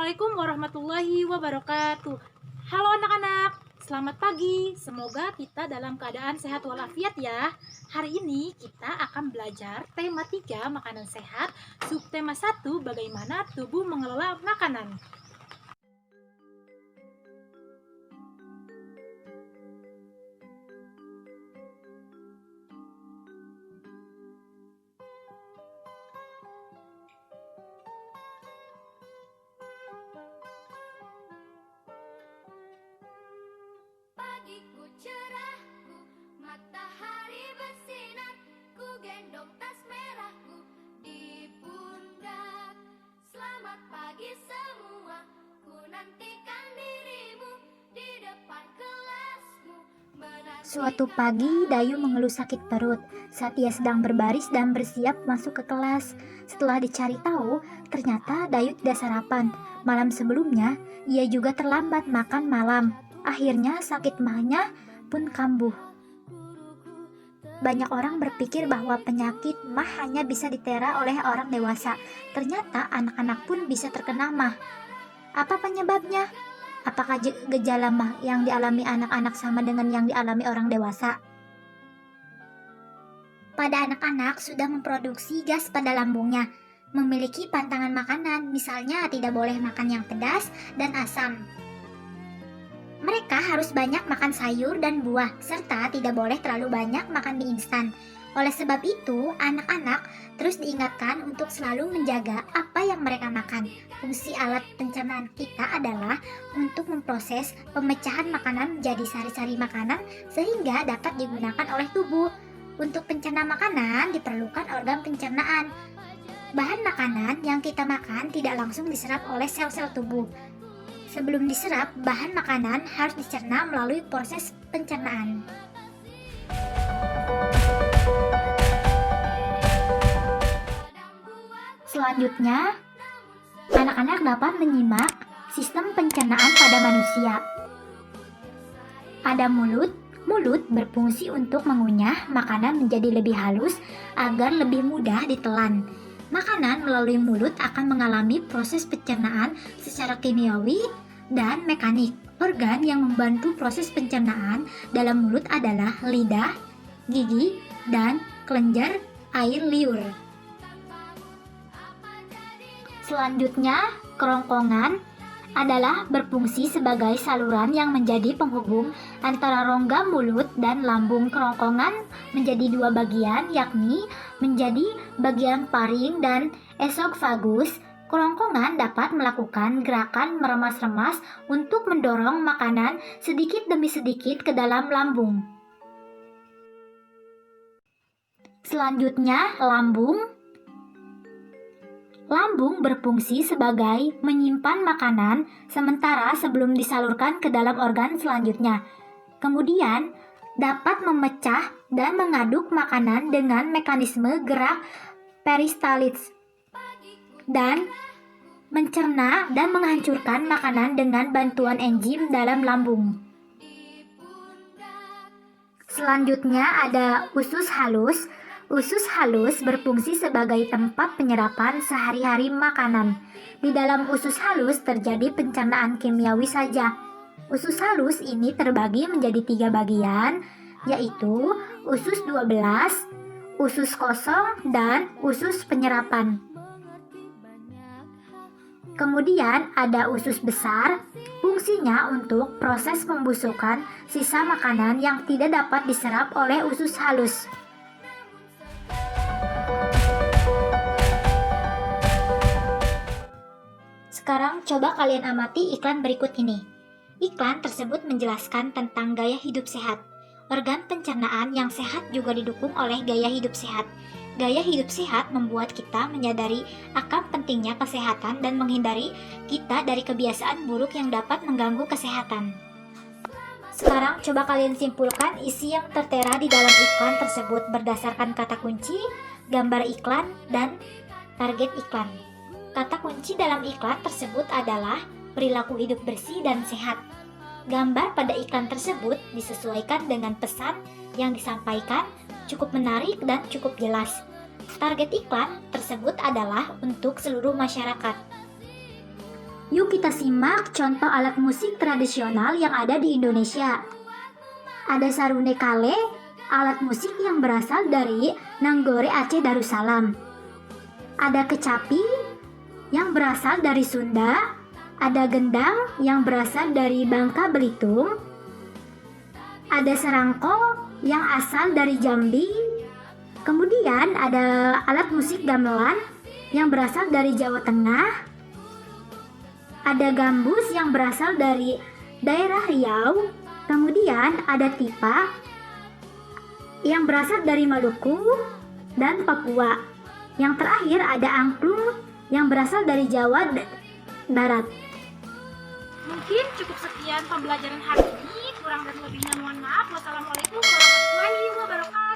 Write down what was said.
Assalamualaikum warahmatullahi wabarakatuh. Halo anak-anak, selamat pagi. Semoga kita dalam keadaan sehat walafiat ya. Hari ini kita akan belajar tema 3 makanan sehat, subtema 1 bagaimana tubuh mengelola makanan. Pagiku cerahku, matahari bersinar, ku gendong tas merahku di pundak. Selamat pagi semua, ku nantikan dirimu di depan kelasmu. Suatu pagi, Dayu mengeluh sakit perut saat ia sedang berbaris dan bersiap masuk ke kelas. Setelah dicari tahu, ternyata Dayu tidak sarapan. Malam sebelumnya, ia juga terlambat makan malam. Akhirnya sakit mahnya pun kambuh. Banyak orang berpikir bahwa penyakit mah hanya bisa ditera oleh orang dewasa. Ternyata anak-anak pun bisa terkena mah. Apa penyebabnya? Apakah gejala mah yang dialami anak-anak sama dengan yang dialami orang dewasa? Pada anak-anak sudah memproduksi gas pada lambungnya, memiliki pantangan makanan, misalnya tidak boleh makan yang pedas dan asam. Mereka harus banyak makan sayur dan buah, serta tidak boleh terlalu banyak makan mie instan. Oleh sebab itu, anak-anak terus diingatkan untuk selalu menjaga apa yang mereka makan. Fungsi alat pencernaan kita adalah untuk memproses pemecahan makanan menjadi sari-sari makanan sehingga dapat digunakan oleh tubuh. Untuk pencerna makanan diperlukan organ pencernaan. Bahan makanan yang kita makan tidak langsung diserap oleh sel-sel tubuh. Sebelum diserap, bahan makanan harus dicerna melalui proses pencernaan. Selanjutnya, anak-anak dapat menyimak sistem pencernaan pada manusia. Pada mulut berfungsi untuk mengunyah makanan menjadi lebih halus agar lebih mudah ditelan. Makanan melalui mulut akan mengalami proses pencernaan secara kimiawi dan mekanik. Organ yang membantu proses pencernaan dalam mulut adalah lidah, gigi, dan kelenjar air liur. Selanjutnya, kerongkongan adalah berfungsi sebagai saluran yang menjadi penghubung antara rongga mulut dan lambung. Kerongkongan menjadi dua bagian, yakni menjadi bagian paring dan esophagus. Kerongkongan dapat melakukan gerakan meremas-remas untuk mendorong makanan sedikit demi sedikit ke dalam lambung. Selanjutnya, lambung. Lambung berfungsi sebagai menyimpan makanan sementara sebelum disalurkan ke dalam organ selanjutnya. Kemudian, dapat memecah dan mengaduk makanan dengan mekanisme gerak peristaltis dan mencerna dan menghancurkan makanan dengan bantuan enzim dalam lambung. Selanjutnya ada usus halus. Usus halus berfungsi sebagai tempat penyerapan sehari-hari makanan. Di dalam usus halus terjadi pencernaan kimiawi saja. Usus halus ini terbagi menjadi 3 bagian, yaitu usus 12, usus kosong, dan usus penyerapan. Kemudian ada usus besar, fungsinya untuk proses pembusukan sisa makanan yang tidak dapat diserap oleh usus halus. Sekarang coba kalian amati iklan berikut ini. Iklan tersebut menjelaskan tentang gaya hidup sehat. Organ pencernaan yang sehat juga didukung oleh gaya hidup sehat. Gaya hidup sehat membuat kita menyadari akan pentingnya kesehatan dan menghindari kita dari kebiasaan buruk yang dapat mengganggu kesehatan. Sekarang coba kalian simpulkan isi yang tertera di dalam iklan tersebut berdasarkan kata kunci, gambar iklan, dan target iklan. Kata kunci dalam iklan tersebut adalah perilaku hidup bersih dan sehat. Gambar pada iklan tersebut disesuaikan dengan pesan yang disampaikan, cukup menarik dan cukup jelas. Target iklan tersebut adalah untuk seluruh masyarakat. Yuk kita simak contoh alat musik tradisional yang ada di Indonesia. Ada sarune kale, alat musik yang berasal dari Nanggore Aceh Darussalam. Ada kecapi yang berasal dari Sunda. Ada gendang yang berasal dari Bangka Belitung. Ada serangko yang asal dari Jambi. Kemudian ada alat musik gamelan yang berasal dari Jawa Tengah. Ada gambus yang berasal dari daerah Riau. Kemudian ada tipa yang berasal dari Maluku dan Papua. Yang terakhir ada angklung yang berasal dari Jawa Barat. Mungkin cukup sekian pembelajaran hari ini. Kurang dan lebihnya mohon maaf. Wassalamualaikum warahmatullahi wabarakatuh.